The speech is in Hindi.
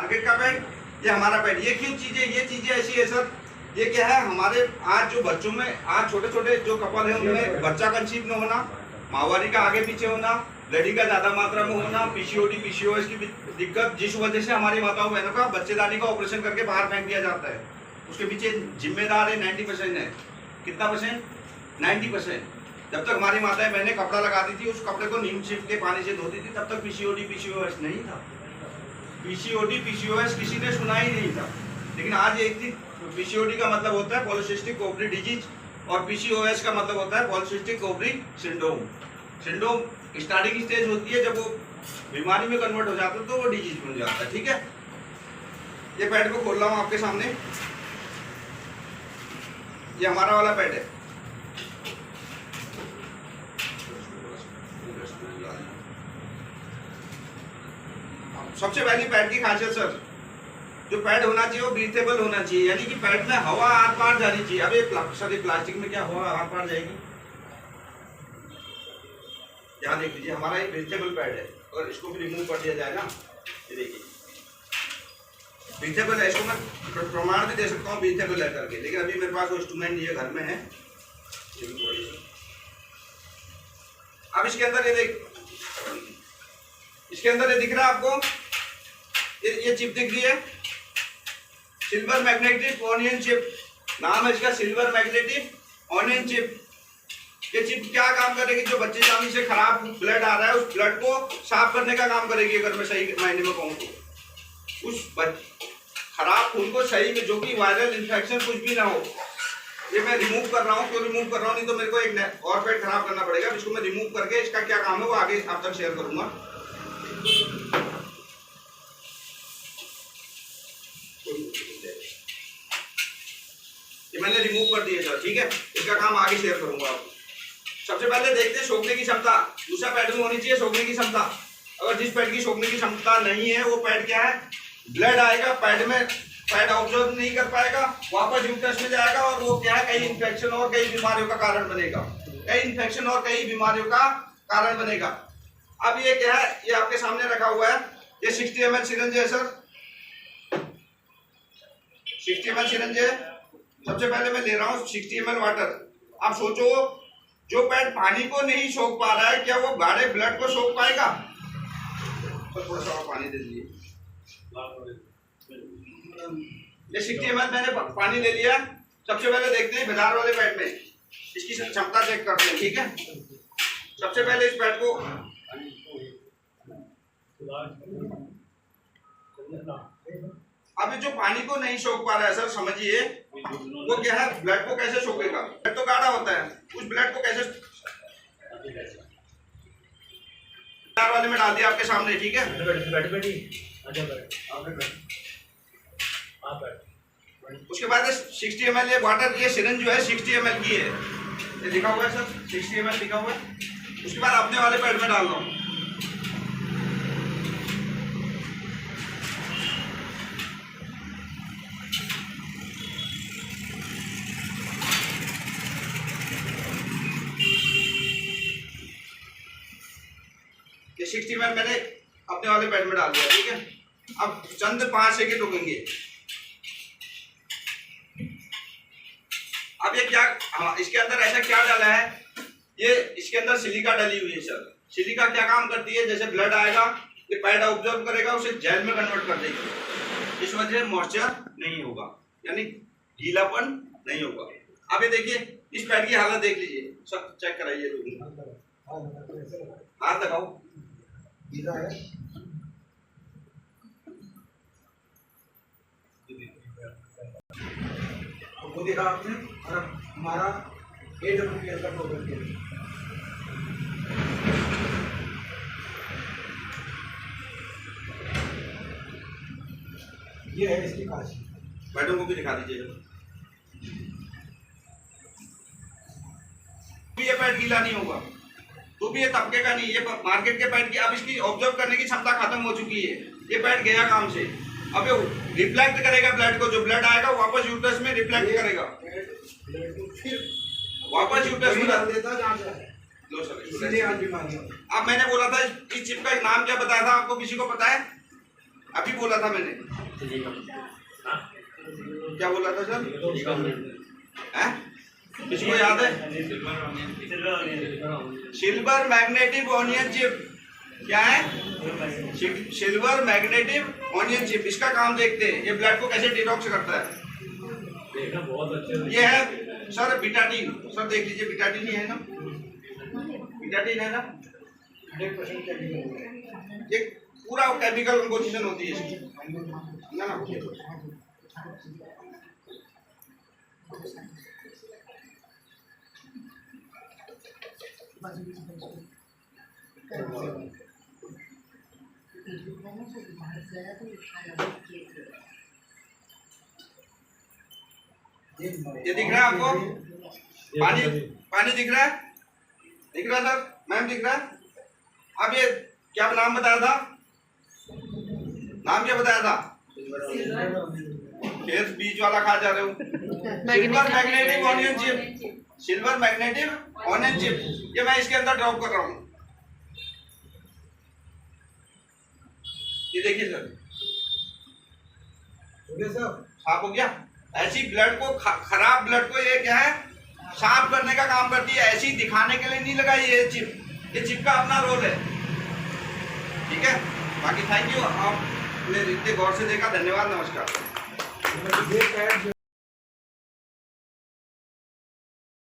मार्केट का पैड, ये हमारा पैड। ये क्यों चीजें, ये चीजें ऐसी है सर, ये क्या है हमारे आज जो बच्चों में, आज छोटे छोटे जो कपल है उनमें बच्चा कंसीव न होना, माहवारी का आगे पीछे होना, ब्लीडिंग का ज्यादा मात्रा में होना, पीसीओडी पीसीओएस की दिक्कत, जिस वजह से हमारी माताओं बहनों का बच्चेदानी का ऑपरेशन करके बाहर फेंक दिया जाता है। उसके पीछे जिम्मेदार है 90% है। कितना परसेंट? 90%। जब तक हमारी माताएं बहनें कपड़ा लगाती थी, उस कपड़े को नीम चिप के पानी से धोती थी, तब तक पीसीओडी पीसीओएस नहीं था। पीसीओडी पीसीओएस किसी ने सुना ही नहीं था। लेकिन आज एक थी, पीसीओडी का मतलब होता है पॉलीसिस्टिक ओवरी डिजीज और पीसीओएस का मतलब होता है polycystic ovary syndrome. Syndrome starting stage होती है, जब वो बीमारी में कन्वर्ट हो जाता है तो वो डिजीज बन जाता है। ठीक है, ये पैड को खोल रहा हूँ आपके सामने। ये हमारा वाला पैड है। सबसे पहली पैड की खासियत सर, जो पैड होना चाहिए वो ब्रीथेबल होना चाहिए, यानी कि पैड में हवा आर पार जानी चाहिए। अब ये सर प्लास्टिक में क्या हवा आर पार जाएगी? यहाँ देख लीजिए, हमारा ये ब्रीथेबल पैड है। अगर इसको भी रिमूव कर दिया जाए ना, ये देखिए ब्रीथेबल है। इसको मैं प्रमाण भी दे सकता हूँ ब्रीथेबल है करके, लेकिन अभी मेरे पास वो इंस्ट्रूमेंट नहीं है घर में है। अब इसके अंदर ये देख, इसके अंदर ये दिख रहा है आपको, ये चिप दिख रही है, सिल्वर मैग्नेटिक ऑनियन चिप नाम है इसका, सिल्वर मैग्नेटिक ऑनियन चिप। ये चिप क्या काम करेगी? जो बच्चे जानी से खराब ब्लड आ रहा है उस ब्लड को साफ करने का काम करेगी। अगर मैं सही मायने में कहूँ तो उस खराब खून को सही में, जो कि वायरल इन्फेक्शन कुछ भी ना हो, ये मैं रिमूव कर रहा हूँ। क्यों रिमूव कर रहा हूँ? नहीं तो मेरे को एक और पैड खराब करना पड़ेगा। इसको मैं रिमूव करके इसका क्या काम है वो आगे आप तक शेयर करूंगा। ये मैंने रिमूव कर दिया सर, ठीक है। इसका काम आगे शेयर करूंगा आपको। सबसे पहले देखते हैं सोखने की क्षमता। दूसरा पैड में होनी चाहिए सोखने की क्षमता। अगर जिस पैड की सोखने की क्षमता नहीं है, वो पैड क्या है, ब्लड आएगा पैड में, पैड ऑब्जर्व नहीं कर पाएगा, वापस यूट्रस में जाएगा और वो क्या है, कई इन्फेक्शन और कई बीमारियों का कारण बनेगा। कई इन्फेक्शन और कई बीमारियों का कारण बनेगा। अब ये क्या है, ये आपके सामने रखा हुआ है, ये 60 ml सिरिंज है सर, 60 ml सिरिंज है। सबसे पहले मैं ले रहा हूँ 60 ml वाटर। आप सोचो, जो पैड पानी को नहीं सोख पा रहा है, क्या वो गाढ़े ब्लड को सोख पाएगा? तो थोड़ा सा पानी दे दीजिए। ये 60 ml मैंने पानी ले लिया। सबसे पहले देखते हैं बाजार वाले पैड में इसकी क्षमता चेक करते हैं, ठीक है। सबसे पहले इस पैड को अभी जो पानी को नहीं सोख पा रहा है सर, समझिए वो क्या है, ब्लड को कैसे सोखेगा? ब्लड तो गाढ़ा होता है, उस ब्लड को कैसे वाले में डाल दिया आपके सामने, ठीक है। उसके बाद 60 ml ये वाटर, ये सिरिंज जो है 60 ml की है, ये लिखा हुआ है सर 60 ml लिखा हुआ है। उसके बाद अपने वाले पैड में डाल दो। ये 60 ml मैंने अपने वाले पैड में डाल दिया, ठीक है। अब चंद 5 सेकंड रुकेंगे। अब ये क्या, इसके अंदर ऐसा क्या डाला है, ये इसके अंदर सिलिका डली हुई है सर। सिलिका क्या काम करती है, जैसे ब्लड आएगा ये पैड ऑब्जर्व करेगा, उसे जेल में कन्वर्ट कर देगी। इस वजह से मॉइस्चर नहीं होगा, यानी गीलापन नहीं होगा। अब ये देखिए, इस पैड की हालत देख लीजिए सर, चेक कराइए, हाथ लगाओ। वो देखा आपने, और हमारा AWPL का प्रोग्राम किया। ये है इसकी खासियत। मैडम को भी दिखा दीजिएगा। ये पैड गीला नहीं होगा, तो भी ये तबके का नहीं, ये मार्केट के पैड की। अब इसकी ऑब्जर्व करने की क्षमता खत्म हो चुकी है, ये पैड गया काम से। अब ये रिफ्लेक्ट करेगा ब्लड को, जो ब्लड आएगा वापस यूट्रस में रिफ्लेक्ट करेगा, वापस यूट्रस में डाल देता है। लो सर, अब मैंने बोला था इस चिप का नाम क्या बताया था आपको, किसी को पता है? अभी बोला था मैंने, क्या बोला था सर? हैं? किसको याद है? Silver magnetic onion chip. क्या है? Silver magnetic onion chip. इसका काम देखते हैं, ये ब्लड को कैसे डिटॉक्स करता है। ये है सर बिटाडीन। सर देख लीजिए, बिटाडीन ही है ना, बिटाडीन है ना, 100% ये पूरा केमिकल कंपोजिशन होती है इसकी ना। ये दिख रहा है आपको? पानी पानी दिख रहा है? दिख रहा है सर? मैम दिख रहा है? अब ये क्या नाम बताया था? नाम क्या बताया था? खेत बीच वाला खा जा रहे हो। Silver magnetic onion chip. Silver magnetic onion chip, ये मैं इसके अंदर ड्रॉप कर रहा हूँ। ये देखिए सर, साफ हो गया। ऐसी ब्लड को खराब ब्लड को ये क्या है, साफ करने का काम करती है। ऐसी दिखाने के लिए नहीं लगाई ये चिप, ये चिप का अपना रोल है। ठीक है, बाकी थैंक यू, आपने इतने गौर से देखा, धन्यवाद, नमस्कार।